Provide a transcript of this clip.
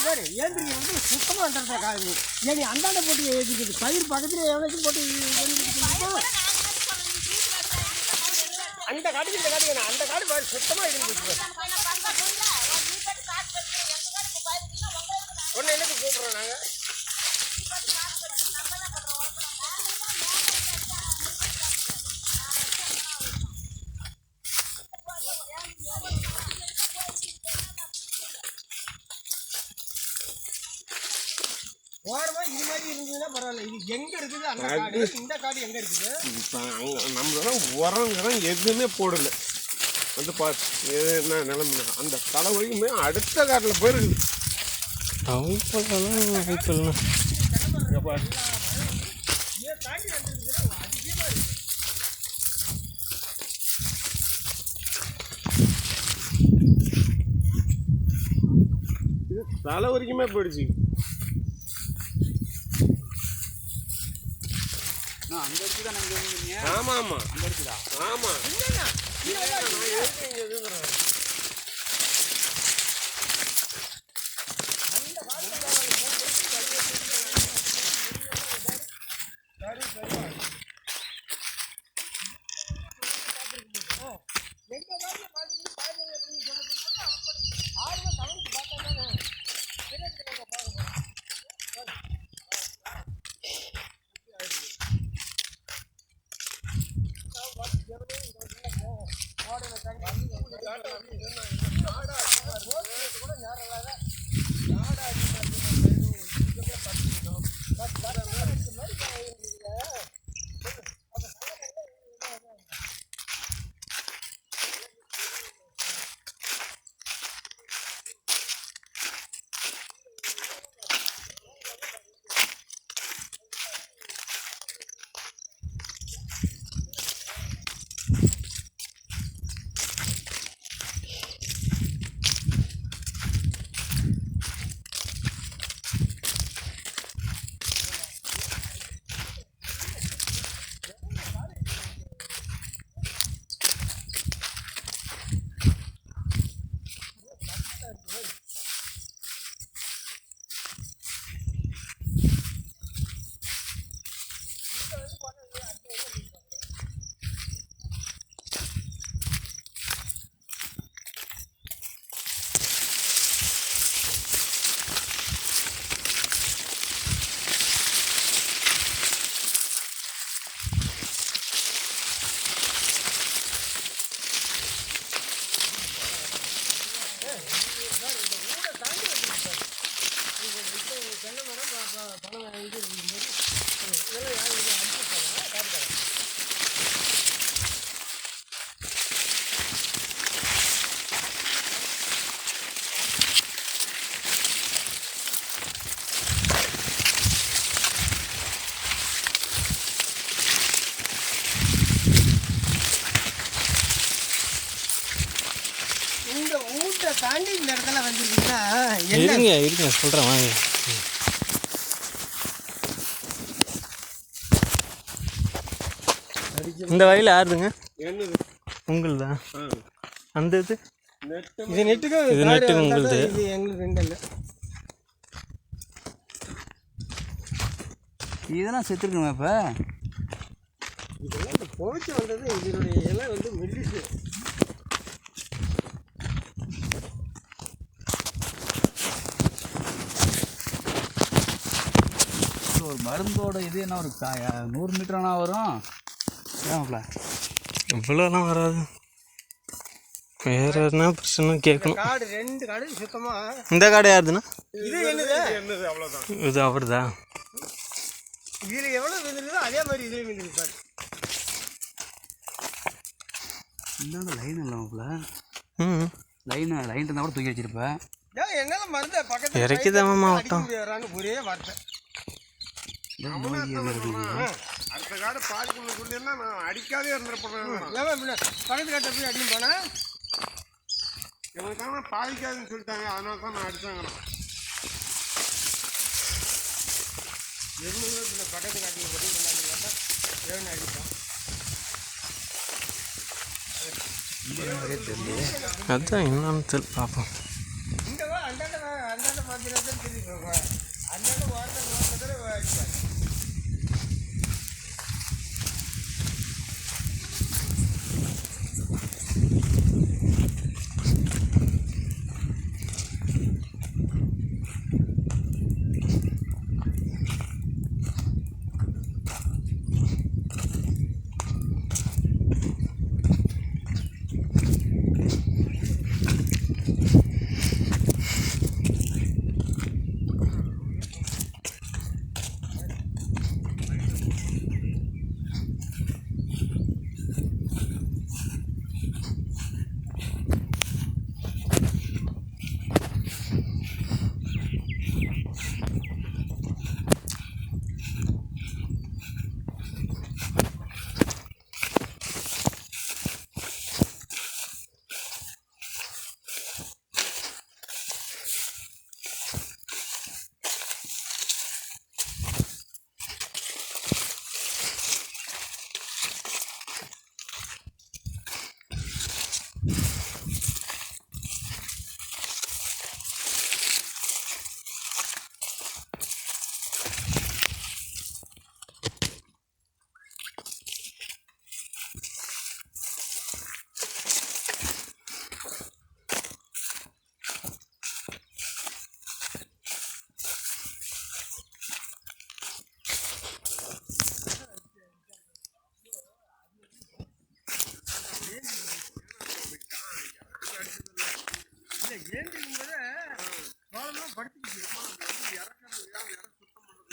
பாரு ஏந்திரிக்க வந்து சுத்தமாக வந்துடுற காலனி ஏன் அந்தாண்ட போட்டு ஏற்றிக்கிது பயிர் பக்கத்தில் எவ்வளோக்கும் போட்டு அந்த காட்டுக்கு இந்த காட்டு வேணும் அந்த காடு பாரு சுத்தமாக இருந்துச்சு ஒன்று என்னக்கு கூப்பிட்றோம் நாங்கள் ஓரமாக இது மாதிரி இருந்ததுன்னா பரவாயில்ல இது எங்கே இருக்குது அந்த காடு இந்த காடு எங்கே இருக்குது இப்போ நம்மளெல்லாம் உரங்கிறோம் எதுவுமே போடலை வந்து பார்த்து என்ன நிலைமை அந்த தலைவலியுமே அடுத்த காட்டில் போயிருக்குது இது தலை வரைக்குமே போயிடுச்சு அங்கே இருக்குது தான் நாங்கள் இருந்தீங்க ஆமாம் ஆமாம் அங்கே இருக்குதா ஆமாம் நான் எதுக்குறேன் தாண்டி இந்த இடத்துல வந்துருக்குன்னா இருங்க சொல்கிறேன் வாங்க. இந்த வயலில் யாருதுங்க? என்னது உங்களுதா? அந்த இது இது நெட்டுக்கு இது நெட்டுக்கு உங்களுது. இது எங்களுக்கு ரெண்டு இல்லை. இதெல்லாம் செத்துருக்கணுமா இப்போ? இதெல்லாம் இந்த போச்சு வந்தது இதனுடைய இலை வந்து மெல்லிசு. ஒரு மருந்தோட இது என்ன ஒரு 100 மீட்டரானா வரும்? ஏன்ல இவ்வளோலாம் வராது. வேற என்ன பிரச்சனை கேட்கணும். காடு 2 காடு சுத்தமா. இந்த காடு யாருதுண்ணா? இது என்னது அவ்வளோதான். இது அவர்தா? இதில் எவ்வளோ விழுந்துருதோ அதே மாதிரி இதுலேயும் விழுந்துருக்கு சார். இந்தாண்ட லைன் இல்லாமல லைன் இருந்தால் கூட தூக்கி வச்சிருப்பேன். என்னால் மருந்து பக்கத்தில் இறக்கிதான் மாவட்டம் ஒரே வார்த்தை. அடுத்த காடு பாதிக்குள்ள சொல்லியிருந்தா நான் அடிக்காதே இருந்துருப்பேன். பக்கத்து காட்டை போய் அடியும் போனேன். இவனுக்கான பாதிக்காதுன்னு சொல்லிட்டாங்க, அதனால தான் நான் அடித்தாங்கண்ணா. இந்த பக்கத்து காட்டில் போட்டு பார்த்தா வேணும் அடிப்போம். அதுதான் என்னன்னு பார்ப்போம். இங்கே அந்தாண்ட பார்த்தீங்கன்னா தான் தெரியும். அந்த ஓரத்தில் அடிப்பார்.